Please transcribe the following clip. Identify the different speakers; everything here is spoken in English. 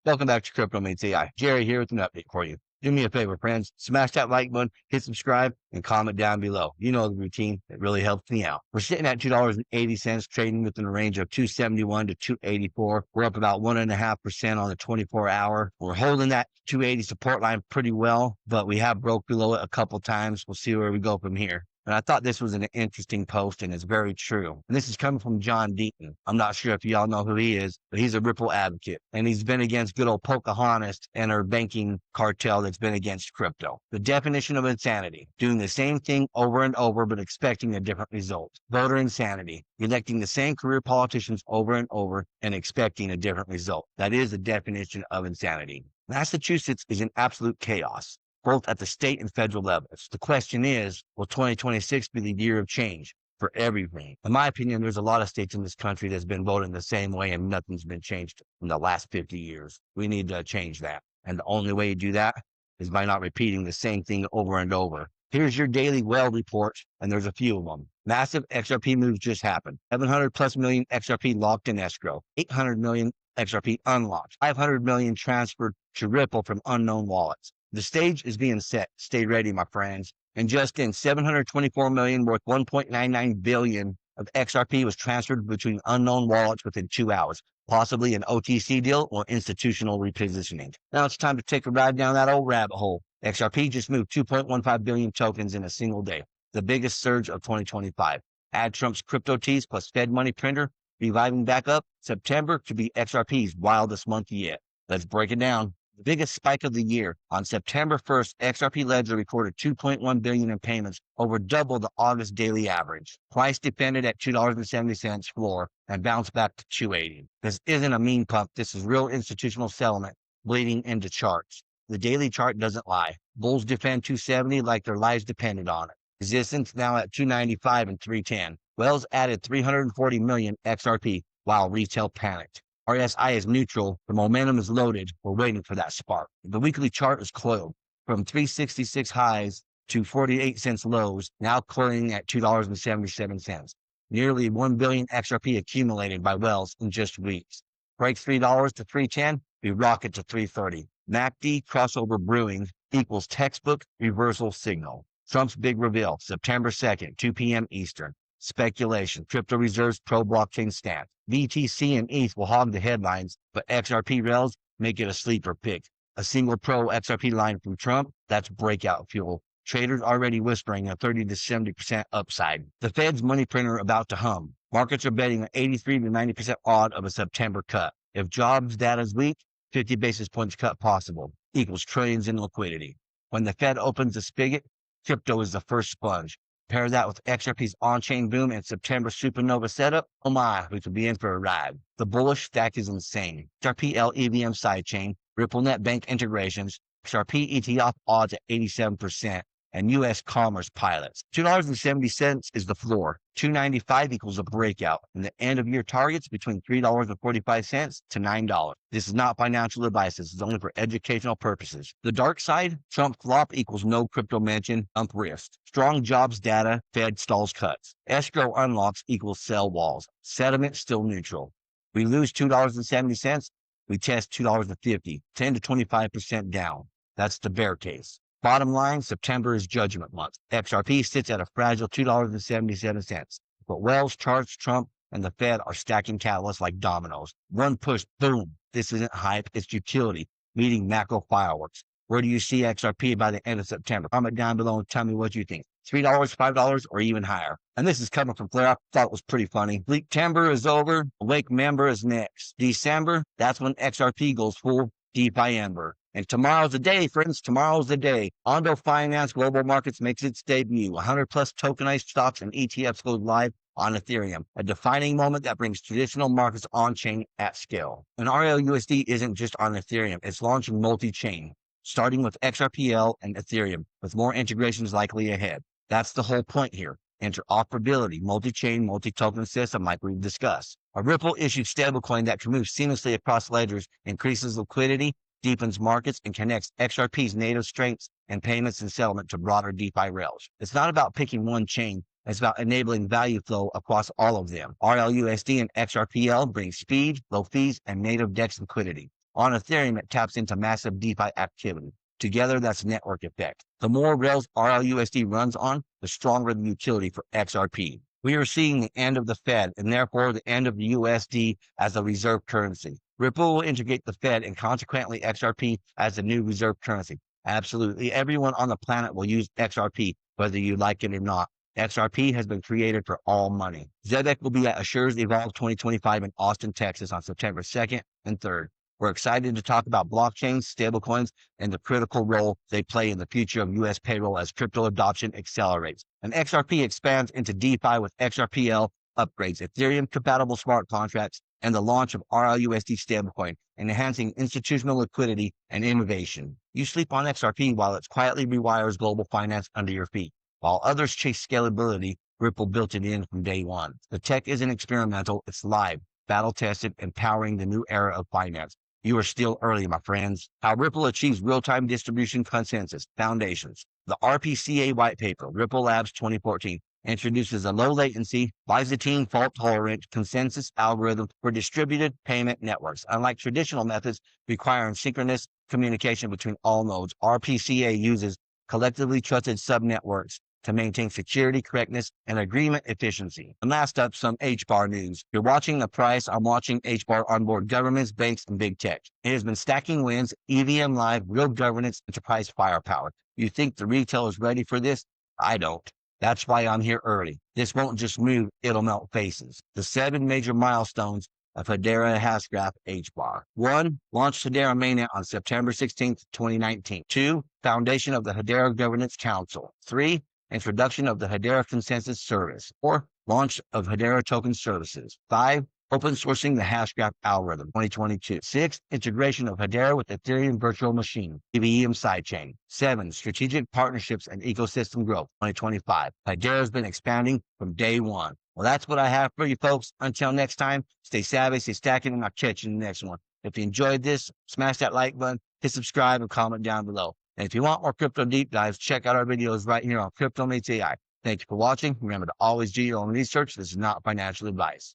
Speaker 1: Welcome back to Crypto Mates AI. Jerry here with an update for you. Do me a favor, friends. Smash that like button, hit subscribe, and comment down below. You know the routine. It really helps me out. We're sitting at $2.80, trading within a range of 271 to 284. We're up about 1.5% on the 24-hour. We're holding that 280 support line pretty well, but we have broke below it a couple times. We'll see where we go from here. And I thought this was an interesting post, and it's very true. And this is coming from John Deaton. I'm not sure if y'all know who he is, but he's a Ripple advocate. And he's been against good old Pocahontas and our banking cartel that's been against crypto. The definition of insanity: doing the same thing over and over, but expecting a different result. Voter insanity: electing the same career politicians over and over and expecting a different result. That is the definition of insanity. Massachusetts is in absolute chaos, both at the state and federal levels. The question is, will 2026 be the year of change for everything? In my opinion, there's a lot of states in this country that's been voting the same way and nothing's been changed in the last 50 years. We need to change that. And the only way you do that is by not repeating the same thing over and over. Here's your daily whale report, and there's a few of them. Massive XRP moves just happened. 700 plus million XRP locked in escrow. 800 million XRP unlocked. 500 million transferred to Ripple from unknown wallets. The stage is being set. Stay ready, my friends. And just in, 724 million worth 1.99 billion of XRP was transferred between unknown wallets within 2 hours, possibly an OTC deal or institutional repositioning. Now it's time to take a ride down that old rabbit hole. XRP just moved 2.15 billion tokens in a single day, the biggest surge of 2025. Add Trump's crypto tease plus Fed money printer reviving back up. September could be XRP's wildest month yet. Let's break it down. The biggest spike of the year. On September 1st, XRP Ledger recorded 2.1 billion in payments, over double the August daily average. Price defended at $2.70 floor and bounced back to 280. This isn't a meme pump. This is real institutional settlement bleeding into charts. The daily chart doesn't lie. Bulls defend 270 like their lives depended on it. Resistance now at 295 and 310. Wells added 340 million XRP while retail panicked. RSI is neutral. The momentum is loaded. We're waiting for that spark. The weekly chart is coiled from 366 highs to 48 cents lows, now clearing at $2.77. Nearly 1 billion XRP accumulated by Wells in just weeks. Break $3 to 310, we rocket to 330. MACD crossover brewing equals textbook reversal signal. Trump's big reveal, September 2nd, 2 p.m. Eastern. Speculation: crypto reserves pro-blockchain stance. BTC and ETH will hog the headlines, but XRP rails make it a sleeper pick. A single pro XRP line from Trump, that's breakout fuel. Traders already whispering a 30 to 70% upside. The Fed's money printer about to hum. Markets are betting an 83 to 90% odd of a September cut. If jobs data is weak, 50 basis points cut possible, equals trillions in liquidity. When the Fed opens the spigot, crypto is the first sponge. Pair that with XRP's on-chain boom and September supernova setup, oh my, we could be in for a ride. The bullish stack is insane. XRPL EVM sidechain, Ripple Net Bank integrations, XRP ETF odds at 87%, and U.S. commerce pilots. $2.70 is the floor. $2.95 equals a breakout, and the end-of-year targets between $3.45 to $9. This is not financial advice. This is only for educational purposes. The dark side: Trump flop equals no crypto mention, Trump wrist. Strong jobs data, Fed stalls cuts. Escrow unlocks equals sell walls. Settlement still neutral. We lose $2.70, we test $2.50, 10 to 25% down. That's the bear case. Bottom line, September is judgment month. XRP sits at a fragile $2.77. But Wells, charts, Trump, and the Fed are stacking catalysts like dominoes. One push, boom. This isn't hype, it's utility, meeting macro fireworks. Where do you see XRP by the end of September? Comment down below and tell me what you think. $3, $5, or even higher. And this is coming from Flair. I thought it was pretty funny. September is over. Awake member is next. December, that's when XRP goes full DeFi Ember. And tomorrow's the day, friends. Tomorrow's the day. Ondo Finance Global Markets makes its debut. 100 plus tokenized stocks and ETFs go live on Ethereum, a defining moment that brings traditional markets on-chain at scale. And RLUSD isn't just on Ethereum. It's launching multi-chain, starting with XRPL and Ethereum, with more integrations likely ahead. That's the whole point here. Interoperability, multi-chain, multi-token system like we've discussed. A Ripple-issued stablecoin that can move seamlessly across ledgers increases liquidity, deepens markets, and connects XRP's native strengths and payments and settlement to broader DeFi rails. It's not about picking one chain. It's about enabling value flow across all of them. RLUSD and XRPL bring speed, low fees, and native DEX liquidity. On Ethereum, it taps into massive DeFi activity. Together, that's network effect. The more rails RLUSD runs on, the stronger the utility for XRP. We are seeing the end of the Fed and therefore the end of the USD as a reserve currency. Ripple will integrate the Fed and consequently XRP as the new reserve currency. Absolutely everyone on the planet will use XRP, whether you like it or not. XRP has been created for all money. Zedek will be at Assures Evolve 2025 in Austin, Texas on September 2nd and 3rd. We're excited to talk about blockchains, stablecoins, and the critical role they play in the future of U.S. payroll as crypto adoption accelerates. And XRP expands into DeFi with XRPL upgrades, Ethereum-compatible smart contracts, and the launch of RLUSD stablecoin, enhancing institutional liquidity and innovation. You sleep on XRP while it quietly rewires global finance under your feet. While others chase scalability, Ripple built it in from day one. The tech isn't experimental, it's live, battle-tested, empowering the new era of finance. You are still early, my friends. How Ripple achieves real-time distribution consensus foundations. The RPCA white paper, Ripple Labs 2014, introduces a low-latency, Byzantine fault-tolerant consensus algorithm for distributed payment networks. Unlike traditional methods requiring synchronous communication between all nodes, RPCA uses collectively trusted subnetworks to maintain security, correctness, and agreement efficiency. And last up, some HBAR news. You're watching the price. I'm watching HBAR onboard governments, banks, and big tech. It has been stacking wins, EVM live, real governance, enterprise firepower. You think the retail is ready for this? I don't. That's why I'm here early. This won't just move, it'll melt faces. The 7 major milestones of Hedera Hashgraph HBAR. 1. Launched Hedera Mainnet on September 16, 2019. 2. Foundation of the Hedera Governance Council. 3. Introduction of the Hedera Consensus Service. 4. Launch of Hedera Token Services. 5. Open sourcing the Hashgraph algorithm, 2022. 6. Integration of Hedera with Ethereum Virtual Machine, EVM sidechain. 7. Strategic partnerships and ecosystem growth, 2025. Hedera has been expanding from day one. Well, that's what I have for you folks. Until next time, stay savvy, stay stacking, and I'll catch you in the next one. If you enjoyed this, smash that like button, hit subscribe, and comment down below. And if you want more crypto deep dives, check out our videos right here on Crypto Meets AI. Thank you for watching. Remember to always do your own research. This is not financial advice.